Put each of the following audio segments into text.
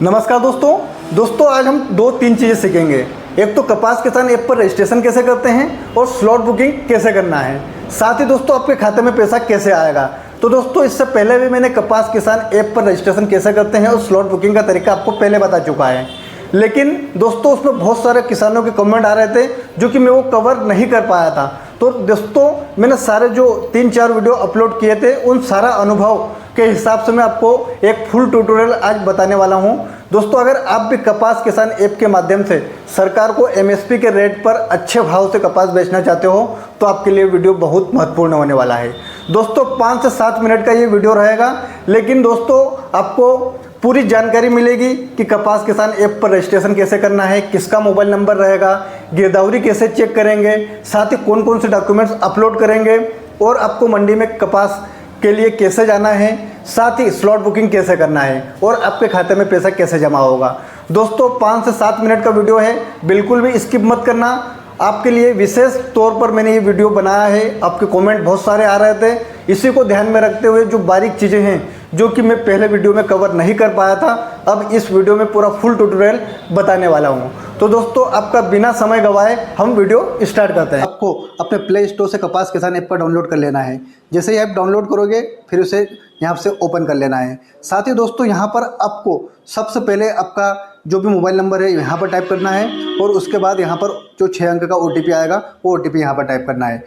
नमस्कार दोस्तों आज हम दो तीन चीज़ें सीखेंगे। एक तो कपास किसान ऐप पर रजिस्ट्रेशन कैसे करते हैं और स्लॉट बुकिंग कैसे करना है। साथ ही दोस्तों आपके खाते में पैसा कैसे आएगा। तो दोस्तों इससे पहले भी मैंने कपास किसान ऐप पर रजिस्ट्रेशन कैसे करते हैं और स्लॉट बुकिंग का तरीका आपको पहले बता चुका है, लेकिन दोस्तों उसमें बहुत सारे किसानों के कमेंट आ रहे थे जो कि मैं वो कवर नहीं कर पाया था। तो दोस्तों मैंने सारे जो 3-4 वीडियो अपलोड किए थे उन सारा अनुभव के हिसाब से मैं आपको एक फुल ट्यूटोरियल आज बताने वाला हूं। दोस्तों अगर आप भी कपास किसान ऐप के माध्यम से सरकार को एमएसपी के रेट पर अच्छे भाव से कपास बेचना चाहते हो तो आपके लिए वीडियो बहुत महत्वपूर्ण होने वाला है। दोस्तों 5 से 7 मिनट का ये वीडियो रहेगा, लेकिन दोस्तों आपको पूरी जानकारी मिलेगी कि कपास किसान ऐप पर रजिस्ट्रेशन कैसे करना है, किसका मोबाइल नंबर रहेगा, गिरदावरी कैसे चेक करेंगे, साथ ही कौन कौन से डॉक्यूमेंट्स अपलोड करेंगे और आपको मंडी में कपास के लिए कैसे जाना है, साथ ही स्लॉट बुकिंग कैसे करना है और आपके खाते में पैसा कैसे जमा होगा। दोस्तों 5 से 7 मिनट का वीडियो है, बिल्कुल भी स्किप मत करना। आपके लिए विशेष तौर पर मैंने ये वीडियो बनाया है। आपके कमेंट बहुत सारे आ रहे थे, इसी को ध्यान में रखते हुए जो बारीक चीज़ें हैं जो कि मैं पहले वीडियो में कवर नहीं कर पाया था, अब इस वीडियो में पूरा फुल ट्यूटोरियल बताने वाला हूँ। तो दोस्तों आपका बिना समय गवाए हम वीडियो स्टार्ट करते हैं। आपको अपने प्ले स्टोर से कपास किसान ऐप पर डाउनलोड कर लेना है। जैसे ही ऐप डाउनलोड करोगे फिर उसे यहाँ से ओपन कर लेना है। साथ ही दोस्तों यहाँ पर आपको सबसे पहले आपका जो भी मोबाइल नंबर है यहाँ पर टाइप करना है और उसके बाद यहाँ पर जो 6 अंक का OTP आएगा वो OTP यहाँ पर टाइप करना है।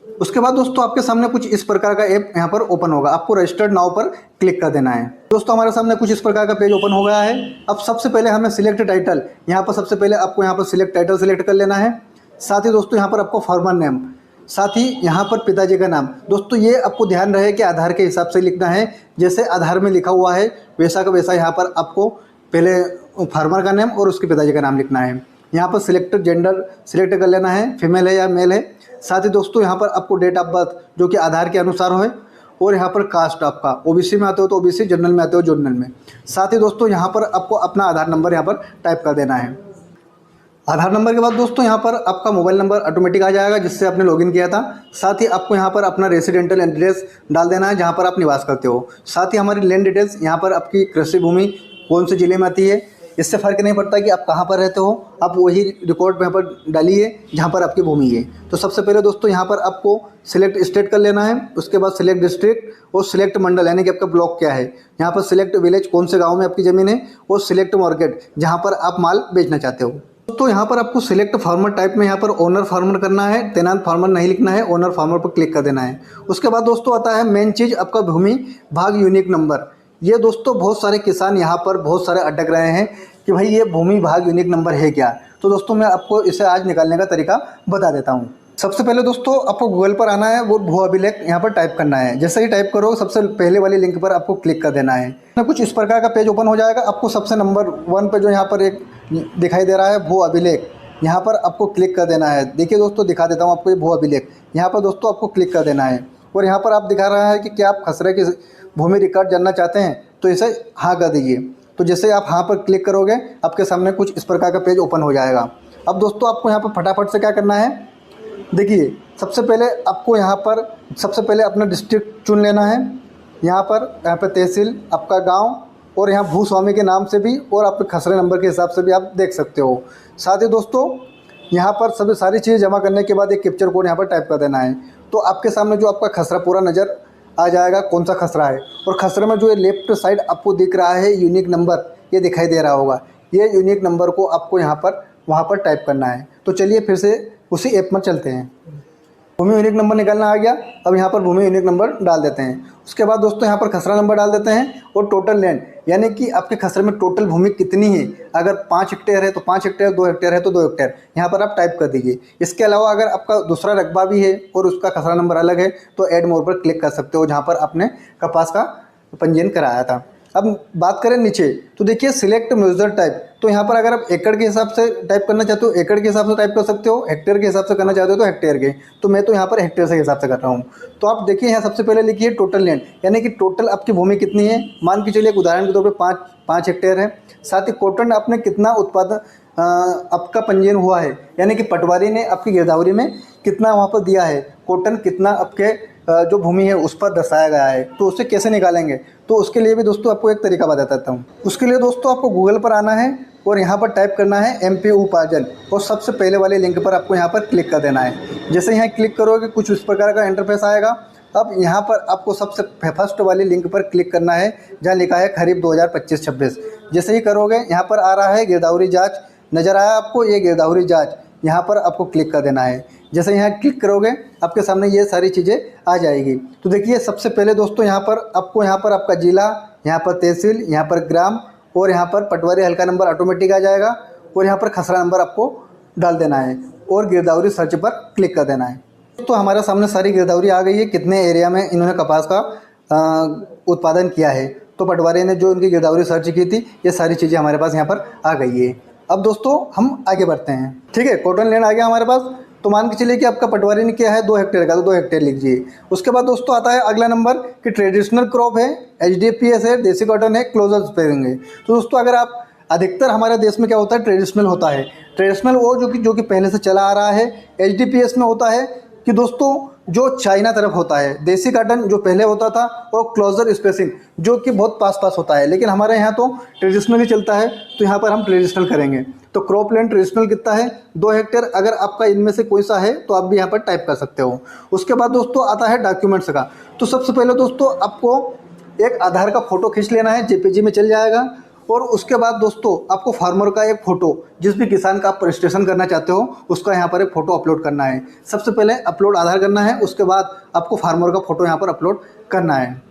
उसके बाद दोस्तों आपके सामने कुछ इस प्रकार का ऐप यहाँ पर ओपन होगा, आपको रजिस्टर्ड नाउ पर क्लिक कर देना है। दोस्तों हमारे सामने कुछ इस प्रकार का पेज ओपन हो गया है। अब सबसे पहले हमें सिलेक्ट टाइटल, यहाँ पर सबसे पहले आपको यहाँ पर सिलेक्ट टाइटल सिलेक्ट कर लेना है। साथ ही दोस्तों यहाँ पर आपको फार्मर नेम, साथ ही यहाँ पर पिताजी का नाम। दोस्तों ये आपको ध्यान रहे कि आधार के हिसाब से लिखना है, जैसे आधार में लिखा हुआ है वैसा का वैसा यहाँ पर आपको पहले फार्मर का नेम और उसके पिताजी का नाम लिखना है। यहाँ पर सिलेक्ट जेंडर सिलेक्ट कर लेना है, फीमेल है या मेल है। साथ ही दोस्तों यहाँ पर आपको डेट ऑफ बर्थ जो कि आधार के अनुसार हो, और यहाँ पर कास्ट आपका OBC में आते हो तो OBC, जनरल में आते हो जनरल में। साथ ही दोस्तों यहाँ पर आपको अपना आधार नंबर यहाँ पर टाइप कर देना है। आधार नंबर के बाद दोस्तों यहाँ पर आपका मोबाइल नंबर ऑटोमेटिक आ जाएगा जिससे आपने लॉगिन किया था। साथ ही आपको यहाँ पर अपना रेसिडेंटल एड्रेस डाल देना है जहाँ पर आप निवास करते हो। साथ ही हमारी लैंड डिटेल्स, यहाँ पर आपकी कृषि भूमि कौन से ज़िले में आती है, इससे फ़र्क नहीं पड़ता कि आप कहाँ पर रहते हो, आप वही रिकॉर्ड यहाँ पर डालिए जहाँ पर आपकी भूमि है। तो सबसे पहले दोस्तों यहाँ पर आपको सिलेक्ट स्टेट कर लेना है, उसके बाद सिलेक्ट डिस्ट्रिक्ट और सिलेक्ट मंडल यानी कि आपका ब्लॉक क्या है। यहाँ पर सिलेक्ट विलेज कौन से गाँव में आपकी ज़मीन है और सिलेक्ट मार्केट जहाँ पर आप माल बेचना चाहते हो। तो यहाँ पर आपको सिलेक्ट फार्मर टाइप में यहाँ पर ओनर फार्मर करना है, तैनात फार्मर नहीं लिखना है, ओनर फार्मर पर क्लिक कर देना है। उसके बाद दोस्तों आता है मेन चीज़, आपका भूमि भाग यूनिक नंबर। ये दोस्तों बहुत सारे किसान यहाँ पर बहुत सारे अटक रहे हैं कि भाई ये भूमि भाग यूनिक नंबर है क्या। तो दोस्तों मैं आपको इसे आज निकालने का तरीका बता देता हूँ। सबसे पहले दोस्तों आपको गूगल पर आना है, वो भू अभिलेख यहाँ पर टाइप करना है। जैसे ही टाइप करो सबसे पहले वाली लिंक पर आपको क्लिक कर देना है। कुछ इस प्रकार का पेज ओपन हो जाएगा। आपको सबसे नंबर 1 पर जो यहाँ पर एक दिखाई दे रहा है भू अभिलेख, यहाँ पर आपको क्लिक कर देना है। देखिए दोस्तों दिखा देता हूँ आपको ये भू अभिलेख, यहाँ पर दोस्तों आपको क्लिक कर देना है और यहाँ पर आप दिखा रहा है कि क्या आप खसरे की भूमि रिकॉर्ड जानना चाहते हैं, तो इसे हाँ कर दीजिए। तो जैसे आप हाँ पर क्लिक करोगे आपके सामने कुछ इस प्रकार का पेज ओपन हो जाएगा। अब दोस्तों आपको यहाँ पर फटाफट से क्या करना है, देखिए सबसे पहले आपको यहाँ पर सबसे पहले अपना डिस्ट्रिक्ट चुन लेना है। यहाँ पर तहसील, आपका गांव और यहाँ भूस्वामी के नाम से भी और आपके खसरे नंबर के हिसाब से भी आप देख सकते हो। साथ ही दोस्तों यहाँ पर सभी सारी चीज़ें जमा करने के बाद एक कैप्चर कोड यहाँ पर टाइप कर देना है। तो आपके सामने जो आपका खसरा पूरा नज़र आ जाएगा कौन सा खसरा है, और खसरे में जो ये लेफ्ट साइड आपको दिख रहा है यूनिक नंबर, ये दिखाई दे रहा होगा। ये यूनिक नंबर को आपको यहाँ पर वहाँ पर टाइप करना है। तो चलिए फिर से उसी ऐप में चलते हैं। भूमि यूनिक नंबर निकालना आ गया। अब यहाँ पर भूमि यूनिक नंबर डाल देते हैं। उसके बाद दोस्तों यहाँ पर खसरा नंबर डाल देते हैं और टोटल लैंड यानी कि आपके खसरे में टोटल भूमि कितनी है। अगर 5 हेक्टेयर है तो 5 हेक्टेयर, 2 हेक्टेयर है तो 2 हेक्टेयर, यहाँ पर आप टाइप कर दीजिए। इसके अलावा अगर आपका दूसरा रकबा भी है और उसका खसरा नंबर अलग है तो ऐड मोर पर क्लिक कर सकते हो जहाँ पर आपने कपास का पंजीयन कराया था। अब बात करें नीचे तो देखिए सिलेक्ट मेजर टाइप, तो यहाँ पर अगर आप एकड़ के हिसाब से टाइप करना चाहते हो एकड़ के हिसाब से टाइप कर सकते हो, हेक्टेयर के हिसाब से करना चाहते हो तो हेक्टेयर के। तो मैं तो यहाँ पर हेक्टेयर से हिसाब से कर रहा हूँ। तो आप देखिए यहाँ सबसे पहले लिखिए टोटल लैंड यानी कि टोटल आपकी भूमि कितनी है। मान के चलिए एक उदाहरण के तौर पर 5 हेक्टेयर है। साथ ही कॉटन आपने कितना उत्पादन आपका पंजीयन हुआ है, यानी कि पटवारी ने आपकी गिरदावरी में कितना वहाँ पर दिया है, कॉटन कितना आपके जो भूमि है उस पर दर्शाया गया है। तो उसे कैसे निकालेंगे, तो उसके लिए भी दोस्तों आपको एक तरीका बता देता हूँ। उसके लिए दोस्तों आपको गूगल पर आना है और यहाँ पर टाइप करना है MP उपार्जन और सबसे पहले वाले लिंक पर आपको यहाँ पर क्लिक कर देना है। जैसे यहाँ क्लिक करोगे कुछ इस प्रकार का इंटरफेस आएगा। अब यहाँ पर आपको सबसे फर्स्ट वाले लिंक पर क्लिक करना है जहाँ लिखा है खरीफ 2025-26। जैसे ही करोगे यहाँ पर आ रहा है गिरदावरी जाँच, नज़र आया आपको ये गिरदावरी जाँच, यहाँ पर आपको क्लिक कर देना है। जैसे यहाँ क्लिक करोगे आपके सामने ये सारी चीज़ें आ जाएगी। तो देखिए सबसे पहले दोस्तों यहाँ पर आपका ज़िला, यहाँ पर तहसील, यहाँ पर ग्राम और यहाँ पर पटवारी हल्का नंबर ऑटोमेटिक आ जाएगा और यहाँ पर खसरा नंबर आपको डाल देना है और गिरदावरी सर्च पर क्लिक कर देना है। तो हमारे सामने सारी गिरदावरी आ गई है, कितने एरिया में इन्होंने कपास का उत्पादन किया है। तो पटवारी ने जो इनकी गिरदावरी सर्च की थी ये सारी चीज़ें हमारे पास यहाँ पर आ गई है। अब दोस्तों हम आगे बढ़ते हैं। ठीक है, कॉटन लैंड आ गया हमारे पास। तो मान के चलिए कि आपका पटवारी ने किया है 2 हेक्टेयर का, तो 2 हेक्टेयर लिखिए। उसके बाद दोस्तों आता है अगला नंबर कि ट्रेडिशनल क्रॉप है, HDPS है, देसी कॉटन है, क्लोजर स्पेयरिंग है। तो दोस्तों अगर आप अधिकतर हमारे देश में क्या होता है ट्रेडिशनल होता है। ट्रेडिशनल वो जो कि पहले से चला आ रहा है। HDPS में होता है कि दोस्तों जो चाइना तरफ होता है, देसी कॉटन जो पहले होता था और क्लोजर स्पेसिंग जो कि बहुत पास होता है। लेकिन हमारे यहाँ तो ट्रेडिशनल ही चलता है, तो यहाँ पर हम ट्रेडिशनल करेंगे। तो क्रॉप लैंड ट्रेडिशनल कितना है 2 हेक्टेयर। अगर आपका इनमें से कोई सा है तो आप भी यहाँ पर टाइप कर सकते हो। उसके बाद दोस्तों आता है डॉक्यूमेंट्स का। तो सबसे पहले दोस्तों आपको एक आधार का फ़ोटो खींच लेना है, JPG में चल जाएगा। और उसके बाद दोस्तों आपको फार्मर का एक फ़ोटो, जिस भी किसान का आप रजिस्ट्रेशन करना चाहते हो उसका यहाँ पर एक फ़ोटो अपलोड करना है। सबसे पहले अपलोड आधार करना है, उसके बाद आपको फार्मर का फ़ोटो यहाँ पर अपलोड करना है।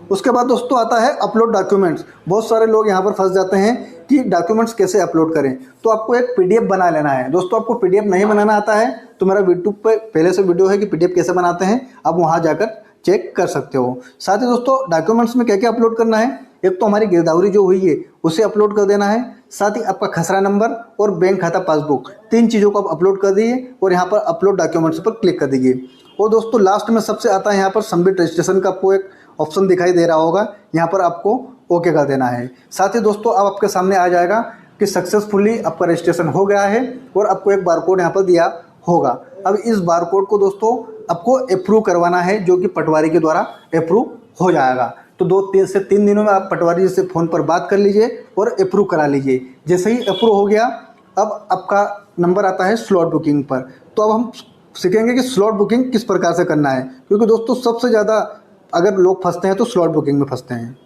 उसके बाद दोस्तों आता है अपलोड डॉक्यूमेंट्स। बहुत सारे लोग यहाँ पर फंस जाते हैं कि डॉक्यूमेंट्स कैसे अपलोड करें। तो आपको एक PDF बना लेना है। दोस्तों आपको PDF नहीं बनाना आता है तो मेरा यूट्यूब पर पहले से वीडियो है कि PDF कैसे बनाते हैं, आप वहाँ जाकर चेक कर सकते हो। साथ ही दोस्तों डॉक्यूमेंट्स में क्या क्या अपलोड करना है, एक तो हमारी गिरदावरी जो हुई है उसे अपलोड कर देना है। साथ ही आपका खसरा नंबर और बैंक खाता पासबुक, 3 चीज़ों को आप अपलोड कर दीजिए और यहाँ पर अपलोड डॉक्यूमेंट्स पर क्लिक कर दीजिए। और दोस्तों लास्ट में सबसे आता है यहाँ पर सबमिट रजिस्ट्रेशन का आपको एक ऑप्शन दिखाई दे रहा होगा, यहाँ पर आपको ओके कर देना है। साथ ही दोस्तों अब आपके सामने आ जाएगा कि सक्सेसफुली आपका रजिस्ट्रेशन हो गया है और आपको एक बारकोड यहाँ पर दिया होगा। अब इस बारकोड को दोस्तों आपको अप्रूव करवाना है, जो कि पटवारी के द्वारा अप्रूव हो जाएगा। तो 2 से 3 दिनों में आप पटवारी से फ़ोन पर बात कर लीजिए और अप्रूव करा लीजिए। जैसे ही अप्रूव हो गया अब आपका नंबर आता है स्लॉट बुकिंग पर। तो अब हम सीखेंगे कि स्लॉट बुकिंग किस प्रकार से करना है, क्योंकि दोस्तों सबसे ज़्यादा अगर लोग फंसते हैं तो स्लॉट बुकिंग में फंसते हैं।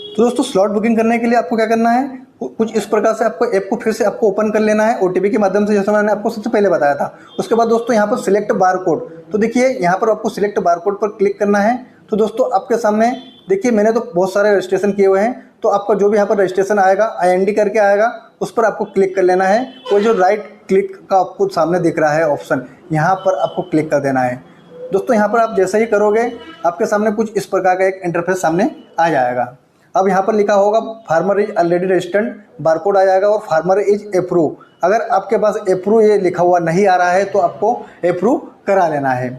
तो दोस्तों स्लॉट बुकिंग करने के लिए आपको क्या करना है, कुछ इस प्रकार से आपको ऐप को फिर से आपको ओपन कर लेना है OTP के माध्यम से, जैसा मैंने आपको सबसे पहले बताया था। उसके बाद दोस्तों यहाँ पर सिलेक्ट बारकोड, तो देखिए यहाँ पर आपको सिलेक्ट बारकोड पर क्लिक करना है। तो दोस्तों आपके सामने देखिए मैंने तो बहुत सारे रजिस्ट्रेशन किए हुए हैं, तो आपका जो भी यहाँ पर रजिस्ट्रेशन आएगा IND करके आएगा, उस पर आपको क्लिक कर लेना है। और जो राइट क्लिक का आपको सामने दिख रहा है ऑप्शन, यहाँ पर आपको क्लिक कर देना है। दोस्तों यहाँ पर आप जैसे ही करोगे आपके सामने कुछ इस प्रकार का एक इंटरफेस सामने आ जाएगा। अब यहाँ पर लिखा होगा farmer is already registered, barcode आ जाएगा और फार्मर इज अप्रूव। अगर आपके पास अप्रूव ये लिखा हुआ नहीं आ रहा है तो आपको अप्रूव करा लेना है।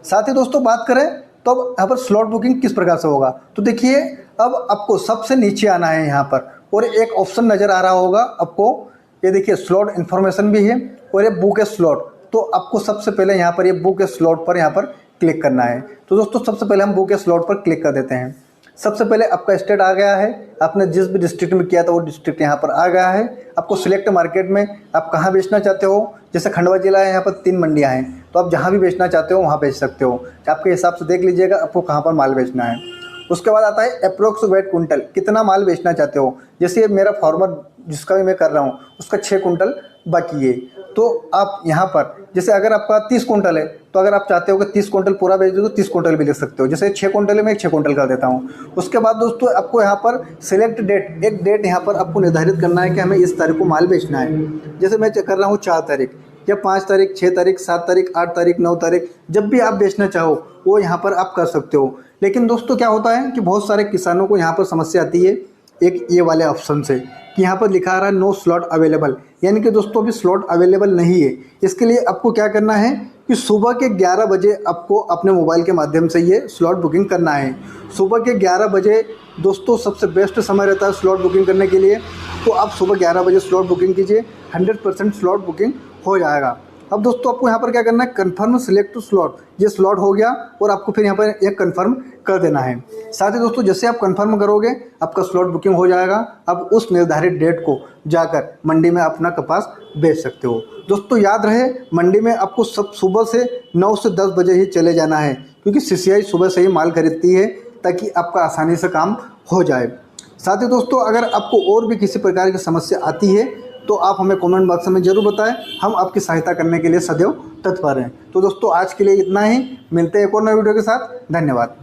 साथ ही दोस्तों बात करें तो अब यहाँ पर स्लॉट बुकिंग किस प्रकार से होगा, तो देखिए अब आपको सबसे नीचे आना है यहाँ पर और एक ऑप्शन नज़र आ रहा होगा आपको, ये देखिए स्लॉट इन्फॉर्मेशन भी है और ये बुक ए स्लॉट। तो आपको सबसे पहले यहाँ पर ये बुक ए स्लॉट पर यहाँ पर क्लिक करना है। तो दोस्तों सबसे पहले हम बुक ए स्लॉट पर क्लिक कर देते हैं। सबसे पहले आपका स्टेट आ गया है, आपने जिस भी डिस्ट्रिक्ट में किया था वो डिस्ट्रिक्ट यहाँ पर आ गया है। आपको सिलेक्ट मार्केट में आप कहाँ बेचना चाहते हो, जैसे खंडवा जिला है, यहाँ पर 3 मंडियाँ हैं, तो आप जहाँ भी बेचना चाहते हो वहाँ बेच सकते हो। आपके हिसाब से देख लीजिएगा आपको कहाँ पर माल बेचना है। उसके बाद आता है अप्रोक्स वेट कुंटल, कितना माल बेचना चाहते हो। जैसे मेरा फार्मर जिसका भी मैं कर रहा हूँ उसका 6 कुंटल बाकी है, तो आप यहाँ पर जैसे अगर आपका 30 कुंटल है तो अगर आप चाहते हो कि 30 कुंटल पूरा बेच दो तो 30 कुंटल भी लिख सकते हो। जैसे 6 कुंटल है मैं 6 कुंटल कर देता हूँ। उसके बाद दोस्तों आपको यहाँ पर सिलेक्ट डेट, एक डेट यहाँ पर आपको निर्धारित करना है कि हमें इस तारीख को माल बेचना है। जैसे मैं कर रहा हूँ 4 तारीख या 5 तारीख, 6 तारीख, 7 तारीख, 8 तारीख, 9 तारीख, जब भी आप बेचना चाहो वो यहाँ पर आप कर सकते हो। लेकिन दोस्तों क्या होता है कि बहुत सारे किसानों को यहाँ पर समस्या आती है एक ये वाले ऑप्शन से कि यहाँ पर लिखा आ रहा है नो स्लॉट अवेलेबल, यानी कि दोस्तों अभी स्लॉट अवेलेबल नहीं है। इसके लिए आपको क्या करना है कि सुबह के 11 बजे आपको अपने मोबाइल के माध्यम से ये स्लॉट बुकिंग करना है। सुबह के 11 बजे दोस्तों सबसे बेस्ट समय रहता है स्लॉट बुकिंग करने के लिए, तो आप सुबह 11 बजे स्लॉट बुकिंग कीजिए, 100% स्लॉट बुकिंग हो जाएगा। अब दोस्तों आपको यहाँ पर क्या करना है, कन्फर्म सिलेक्ट स्लॉट, ये स्लॉट हो गया और आपको फिर यहाँ पर एक कन्फर्म कर देना है। साथ ही दोस्तों जैसे आप कन्फर्म करोगे आपका स्लॉट बुकिंग हो जाएगा। अब उस निर्धारित डेट को जाकर मंडी में अपना कपास बेच सकते हो। दोस्तों याद रहे, मंडी में आपको सब सुबह से 9 से 10 बजे ही चले जाना है, क्योंकि CCI सुबह से ही माल खरीदती है ताकि आपका आसानी से काम हो जाए। साथ ही दोस्तों अगर आपको और भी किसी प्रकार की समस्या आती है तो आप हमें कमेंट बॉक्स में ज़रूर बताएं, हम आपकी सहायता करने के लिए सदैव तत्पर हैं। तो दोस्तों आज के लिए इतना ही, मिलते हैं एक और नए वीडियो के साथ। धन्यवाद।